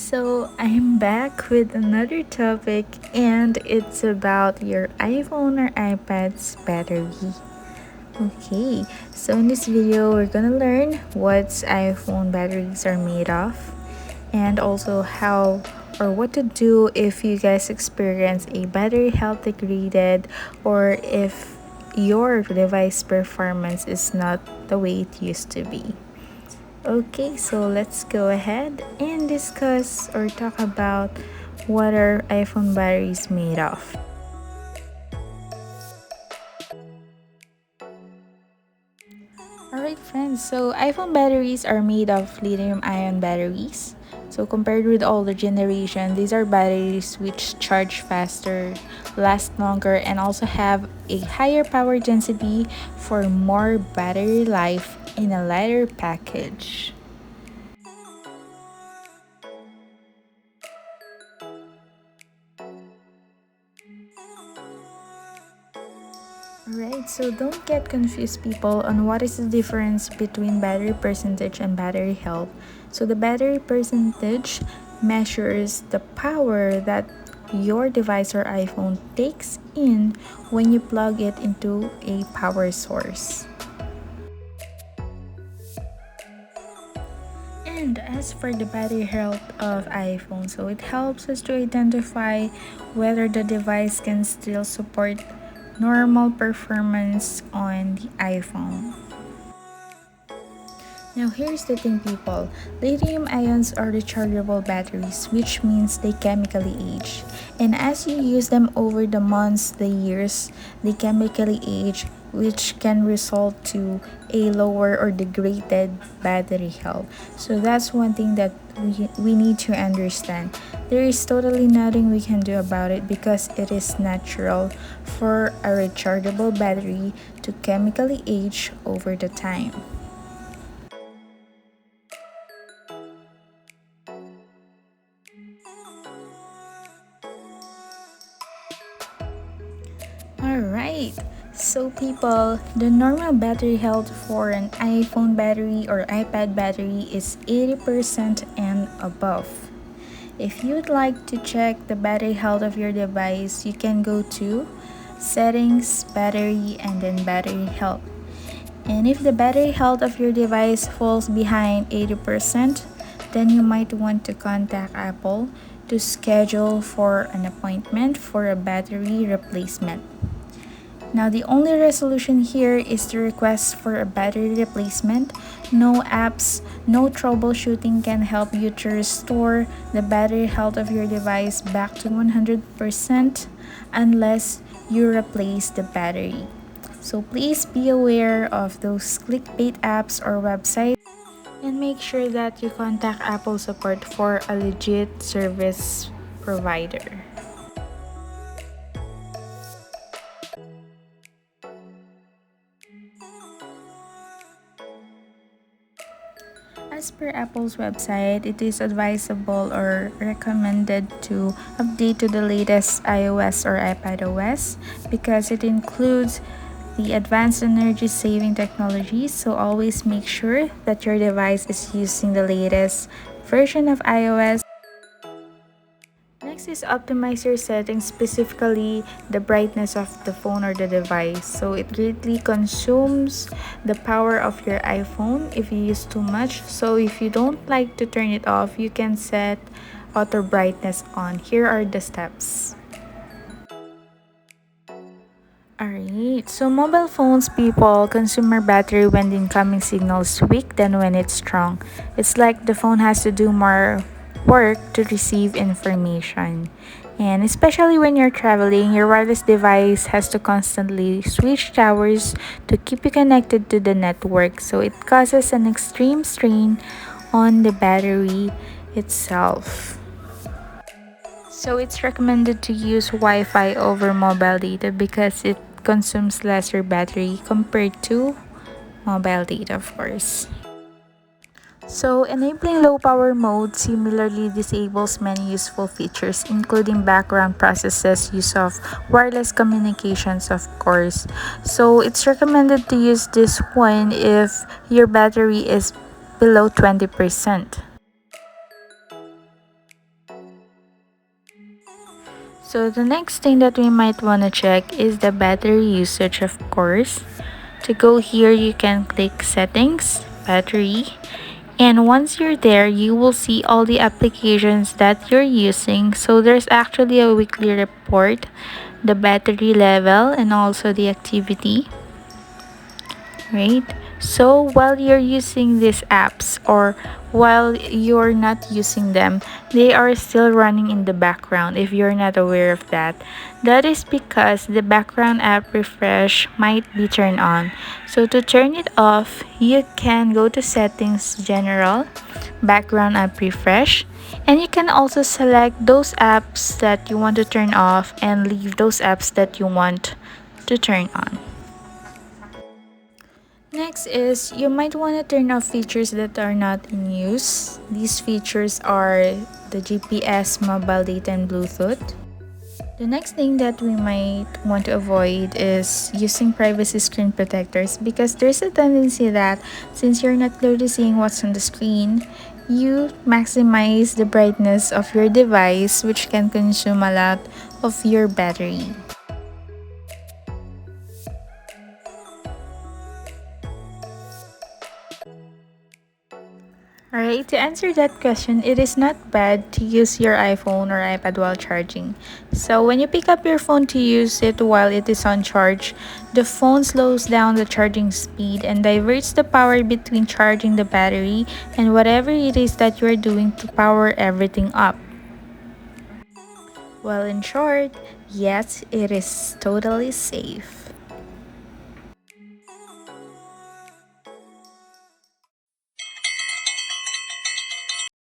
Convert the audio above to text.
So I'm back with another topic, and it's about your iPhone or iPad's battery. Okay, so in this video, we're gonna learn what iPhone batteries are made of, and also how or what to do if you guys experience a battery health degraded, or if your device performance is not the way it used to be. Okay, so let's go ahead and discuss or talk about what are iPhone batteries made of. Alright friends, so iPhone batteries are made of lithium-ion batteries. So compared with older generation, these are batteries which charge faster, last longer, and also have a higher power density for more battery life in a lighter package. Right, so don't get confused, people, on what is the difference between battery percentage and battery health. So the battery percentage measures the power that your device or iPhone takes in when you plug it into a power source. And as for the battery health of iPhone, so it helps us to identify whether the device can still support normal performance on the iPhone. Now here's the thing, people. Lithium ions are rechargeable batteries, which means they chemically age. And as you use them over the months, the years, they chemically age, which can result to a lower or degraded battery health. So that's one thing that we need to understand. There is totally nothing we can do about it because it is natural for a rechargeable battery to chemically age over the time. Alright, so people, the normal battery health for an iPhone battery or iPad battery is 80% and above. If you'd like to check the battery health of your device, you can go to Settings, Battery, and then Battery Health. And if the battery health of your device falls behind 80%, then you might want to contact Apple to schedule for an appointment for a battery replacement. Now, the only resolution here is to request for a battery replacement. No apps, no troubleshooting can help you to restore the battery health of your device back to 100% unless you replace the battery. So please be aware of those clickbait apps or websites, and make sure that you contact Apple support for a legit service provider. As per Apple's website, it is advisable or recommended to update to the latest iOS or iPadOS because it includes the advanced energy saving technologies. So always make sure that your device is using the latest version of iOS. Next is optimize your settings, specifically the brightness of the phone or the device. So it greatly consumes the power of your iPhone if you use too much. So if you don't like to turn it off, you can set auto brightness on. Here are the steps. Alright, so mobile phones, people, consume more battery when the incoming signal is weak than when it's strong. It's like the phone has to do more work to receive information. And especially when you're traveling, your wireless device has to constantly switch towers to keep you connected to the network. So it causes an extreme strain on the battery itself. So it's recommended to use Wi-Fi over mobile data because it consumes lesser battery compared to mobile data, of course. So enabling low power mode similarly disables many useful features, including background processes, use of wireless communications, of course. So it's recommended to use this one if your battery is below 20%. So the next thing that we might want to check is the battery usage, of course. To go here, you can click settings, battery, and once you're there, you will see all the applications that you're using. So there's actually a weekly report, the battery level, and also the activity, right? So while you're using these apps or while you're not using them, they are still running in the background if you're not aware of that. That is because the background app refresh might be turned on. So to turn it off, you can go to settings, general, background app refresh, and you can also select those apps that you want to turn off and leave those apps that you want to turn on. Next is you might want to turn off features that are not in use. These features are the GPS, mobile data, and Bluetooth. The next thing that we might want to avoid is using privacy screen protectors because there's a tendency that since you're not clearly seeing what's on the screen, you maximize the brightness of your device, which can consume a lot of your battery. Alright, to answer that question, it is not bad to use your iPhone or iPad while charging. So when you pick up your phone to use it while it is on charge, the phone slows down the charging speed and diverts the power between charging the battery and whatever it is that you're doing to power everything up. Well, in short, yes, it is totally safe.